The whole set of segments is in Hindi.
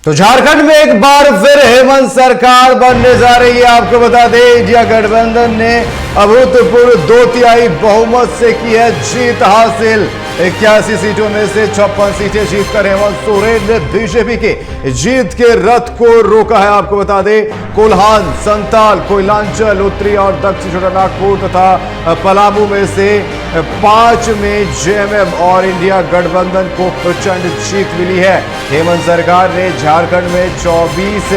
तो झारखंड में एक बार फिर हेमंत सरकार बनने जा रही है। आपको बता दें, इंडिया गठबंधन ने अभूतपूर्व 2/3 बहुमत से की है जीत हासिल। 81 सीटों में से 56 सीटें जीतकर हेमंत सोरेन ने बीजेपी के जीत के रथ को रोका है। आपको बता दें, कोल्हान, संताल, कोयलांचल, उत्तरी और दक्षिण छोटानागपुर तथा पलामू में से 5 में जेएमएम और इंडिया गठबंधन को प्रचंड जीत मिली है। हेमंत सरकार ने झारखंड में 24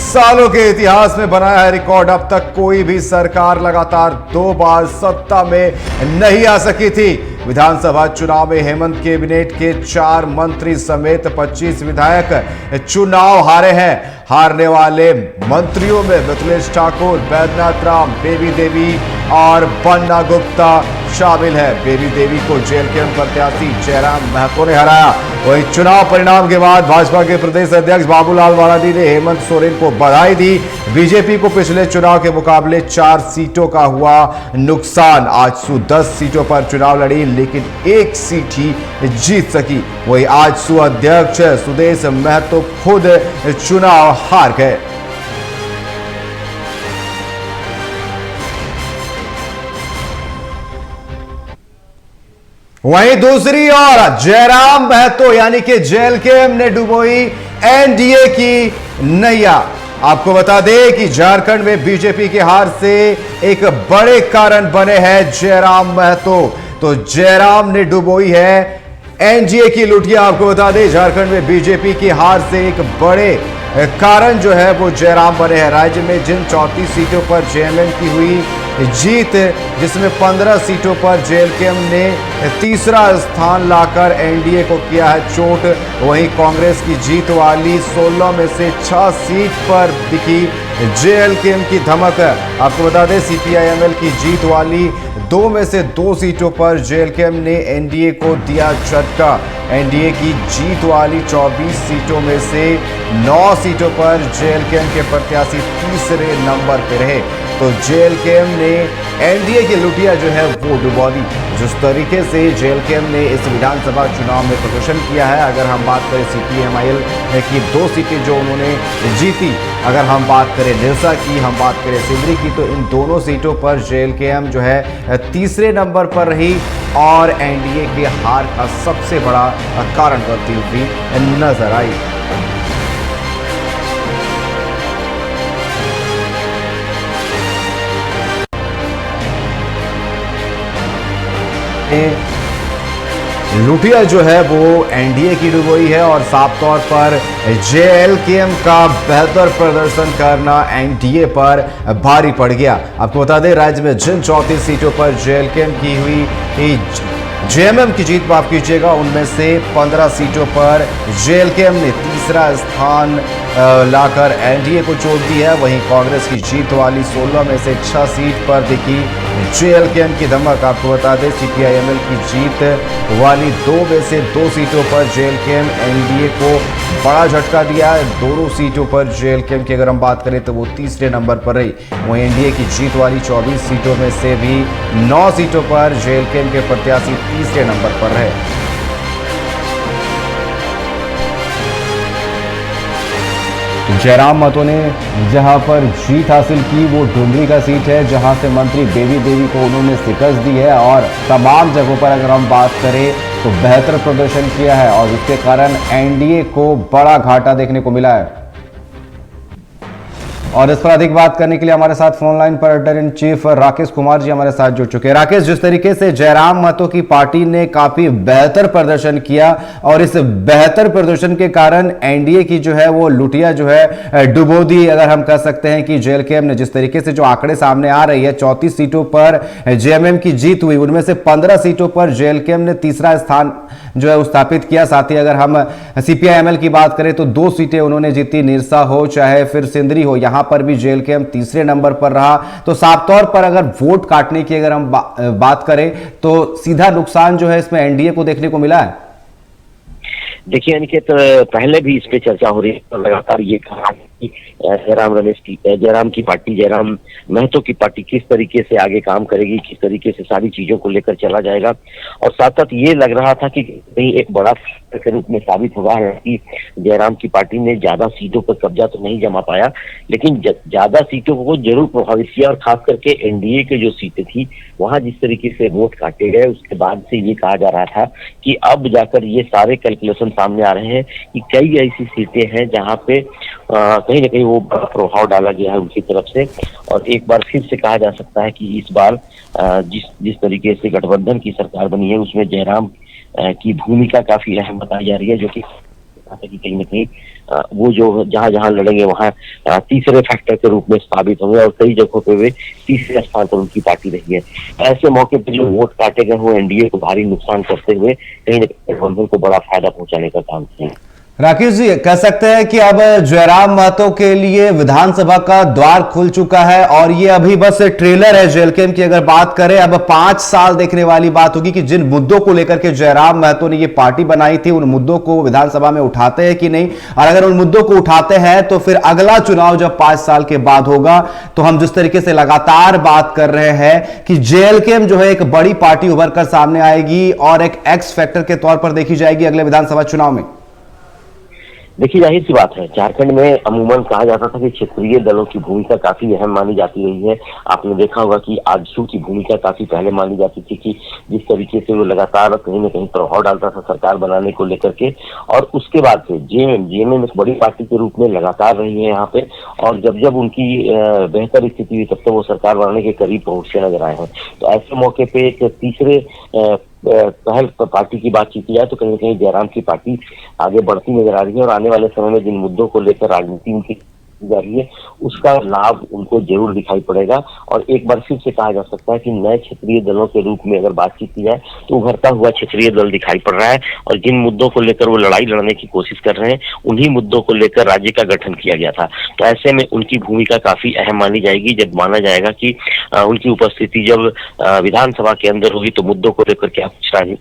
सालों के इतिहास में बनाया है रिकॉर्ड। अब तक कोई भी सरकार लगातार 2 बार सत्ता में नहीं आ सकी थी। विधानसभा चुनाव में हेमंत कैबिनेट के 4 मंत्री समेत 25 विधायक चुनाव हारे हैं। हारने वाले मंत्रियों में मिथिलेश ठाकुर, बैद्यनाथ राम, बेबी देवी और बन्ना गुप्ता शामिल है। बेबी देवी को जेएलकेएम प्रत्याशी जयराम महतो ने हराया। वहीं चुनाव परिणाम के बाद भाजपा के प्रदेश अध्यक्ष बाबूलाल मरांडी ने हेमंत सोरेन को बधाई दी। बीजेपी को पिछले चुनाव के मुकाबले 4 सीटों का हुआ नुकसान। आजसू 10 सीटों पर चुनाव लड़ी, लेकिन 1 सीट ही जीत सकी। वहीं आजसू अध्यक्ष सुदेश महतो खुद चुनाव हार गए। वहीं दूसरी ओर जयराम महतो यानी कि जेएलकेएम ने डुबोई एनडीए की नैया। आपको बता दें कि झारखंड में बीजेपी की हार से एक बड़े कारण बने हैं जयराम महतो। तो जयराम ने डुबोई है एनडीए की लुटिया। आपको बता दें, झारखंड में बीजेपी की हार से एक बड़े कारण जो है वो जयराम बने हैं। राज्य में जिन 34 सीटों पर जेएमएम की हुई जीत, जिसमें 15 सीटों पर जेएलकेएम ने तीसरा स्थान लाकर एनडीए को किया है चोट। वहीं कांग्रेस की जीत वाली 16 में से 6 सीट पर दिखी जेएलकेएम की धमक। आपको बता दें, सीपीआईएमएल की जीत वाली 2 में से 2 सीटों पर जेएलकेएम ने एनडीए को दिया झटका। एनडीए की जीत वाली 24 सीटों में से 9 सीटों पर जेएलकेएम के प्रत्याशी तीसरे नंबर पर रहे। तो जेएलकेएम ने एनडीए की लुटिया जो है वो डुबा दी। जिस तरीके से जेएलकेएम ने इस विधानसभा चुनाव में प्रदर्शन किया है, अगर हम बात करें सीपीएमआईएल की 2 सीटें जो उन्होंने जीती, अगर हम बात करें निरसा की, हम बात करें सिंदरी की, तो इन दोनों सीटों पर जेएलकेएम जो है तीसरे नंबर पर रही और एनडीए के हार का सबसे बड़ा कारण बनती हुई नजर आई। लुटिया जो है वो एनडीए की डुबोई है और साफ तौर पर जेएलकेएम का बेहतर प्रदर्शन करना एनडीए पर भारी पड़ गया। आपको बता दें, राज्य में जिन 34 सीटों पर जेएलकेएम की हुई जेएमएम की जीत, माफ कीजिएगा, उनमें से 15 सीटों पर जेएलकेएम ने तीसरा स्थान लाकर एनडीए को चोट दी है। वहीं कांग्रेस की जीत वाली 16 में से 6 सीट पर दिखी जेएलकेएम की धमक। आपको बता दें, सीपीआईएमएल की जीत वाली 2 में से 2 सीटों पर जेएलकेएम एनडीए को बड़ा झटका दिया है। दोनों सीटों पर जेएलकेएम की अगर हम बात करें तो वो तीसरे नंबर पर रही। वहीं एनडीए की जीत वाली 24 सीटों में से भी 9 सीटों पर जेएलकेएम के प्रत्याशी तीसरे नंबर पर रहे। जयराम महतो ने जहां पर जीत हासिल की वो डुमरी का सीट है, जहां से मंत्री बेबी देवी को उन्होंने शिकस्त दी है और तमाम जगहों पर अगर हम बात करें तो बेहतर प्रदर्शन किया है और जिसके कारण एनडीए को बड़ा घाटा देखने को मिला है। और इस पर अधिक बात करने के लिए हमारे साथ फोन लाइन पर editor in chief Rakesh Kumar ji हमारे साथ जुड़ चुके हैं। राकेश, जिस तरीके से जयराम महतो की पार्टी ने काफी बेहतर प्रदर्शन किया और इस बेहतर प्रदर्शन के कारण एनडीए की जो है वो लुटिया जो है डुबो दी, अगर हम कह सकते हैं कि जेएलकेएम ने जिस तरीके से जो आंकड़े सामने आ रही है, 34 सीटों पर जेएमएम की जीत हुई, उनमें से 15 सीटों पर जेएलकेएम ने तीसरा स्थान जो है स्थापित किया। साथ ही अगर हम सीपीआईएमएल की बात करें तो 2 सीटें उन्होंने जीती, निरसा हो चाहे फिर सिंदरी हो, यहां पर भी जेएलकेएम तीसरे नंबर पर रहा। तो साफ तौर पर अगर वोट काटने की अगर हम बात करें तो सीधा नुकसान जो है इसमें एनडीए को देखने को मिला है। देखिए अनिकेत, पहले भी इस पे चर्चा हो रही है, लगातार ये कहा कि जयराम की पार्टी, जयराम महतो की पार्टी किस तरीके से आगे काम करेगी, किस तरीके से सारी चीजों को लेकर चला जाएगा। और साथ साथ ये लग रहा था कि कहीं एक बड़ा फैक्टर के रूप में साबित होगा कि जयराम की पार्टी ने ज्यादा सीटों पर कब्जा तो नहीं जमा पाया, लेकिन ज्यादा सीटों को जरूर प्रभावित किया। और खास करके एनडीए के जो सीटें थी वहां जिस तरीके से वोट काटे गए, उसके बाद से ये कहा जा रहा था कि अब जाकर ये सारे कैलकुलेशन सामने आ रहे हैं कि कई ऐसी सीटें हैं जहां पे कहीं ना कहीं वो प्रभाव डाला गया है उनकी तरफ से। और एक बार फिर से कहा जा सकता है कि इस बार जिस तरीके से गठबंधन की सरकार बनी है उसमें जयराम की भूमिका काफी अहम बताई जा रही है, जो कि कहीं ना कहीं वो जो जहां जहां लड़ेंगे वहां तीसरे फैक्टर के रूप में साबित होंगे और कई जगहों पे वे तीसरे स्थान पर उनकी पार्टी रही है। ऐसे मौके पर जो वोट काटे गए वो एनडीए को भारी नुकसान करते हुए कहीं ना कहीं गठबंधन को बड़ा फायदा पहुंचाने का काम किया। राकेश जी, कह सकते हैं कि अब जयराम महतो के लिए विधानसभा का द्वार खुल चुका है और ये अभी बस ट्रेलर है जेलकेम की। अगर बात करें, अब 5 साल देखने वाली बात होगी कि जिन मुद्दों को लेकर के जयराम महतो ने ये पार्टी बनाई थी उन मुद्दों को विधानसभा में उठाते हैं कि नहीं, और अगर उन मुद्दों को उठाते हैं तो फिर अगला चुनाव जब 5 साल के बाद होगा तो हम जिस तरीके से लगातार बात कर रहे हैं कि जेलकेम जो है एक बड़ी पार्टी उभर कर सामने आएगी और एक एक्स फैक्टर के तौर पर देखी जाएगी अगले विधानसभा चुनाव में। देखिए, जाहिर सी बात है, झारखंड में अमूमन कहा जाता था कि क्षेत्रीय दलों की भूमिका काफी अहम मानी जाती रही है। आपने देखा होगा कि आजसू की भूमिका काफी पहले मानी जाती थी कि जिस तरीके से वो लगातार कहीं न कहीं प्रभाव डालता था सरकार बनाने को लेकर के। और उसके बाद से जेएमएम एक बड़ी पार्टी के रूप में लगातार रही है यहाँ पे, और जब जब उनकी बेहतर स्थिति हुई तब तक वो सरकार बनाने के करीब पहुंचते नजर आए हैं। तो ऐसे मौके पे एक तीसरे पहल पार्टी की बातचीत की जाए तो कहीं ना कहीं जयराम की पार्टी आगे बढ़ती नजर आ रही है और आने वाले समय में जिन मुद्दों को लेकर राजनीति उनकी जा रही है उसका लाभ उनको जरूर दिखाई पड़ेगा। और एक बार फिर से कहा जा सकता है कि नए क्षेत्रीय दलों के रूप में अगर बातचीत की जाए तो उभरता हुआ क्षेत्रीय दल दिखाई पड़ रहा है और जिन मुद्दों को लेकर वो लड़ाई लड़ने की कोशिश कर रहे हैं उन्हीं मुद्दों को लेकर राज्य का गठन किया गया था। तो ऐसे में उनकी भूमिका काफी अहम मानी जाएगी जब माना जाएगा कि उनकी उपस्थिति जब विधानसभा के अंदर होगी तो मुद्दों को लेकर क्या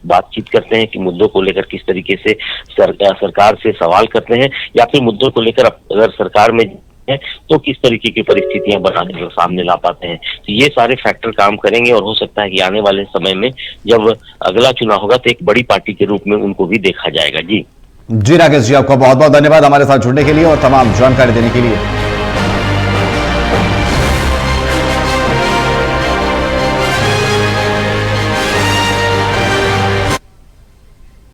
बातचीत करते हैं, कि मुद्दों को लेकर किस तरीके से सरकार से सवाल करते हैं, या फिर मुद्दों को लेकर अगर सरकार में है तो किस तरीके की परिस्थितियां बनाने के सामने ला पाते हैं। तो ये सारे फैक्टर काम करेंगे और हो सकता है कि आने वाले समय में जब अगला चुनाव होगा तो एक बड़ी पार्टी के रूप में उनको भी देखा जाएगा। जी राकेश जी, आपका बहुत बहुत धन्यवाद हमारे साथ जुड़ने के लिए और तमाम जानकारी देने के लिए।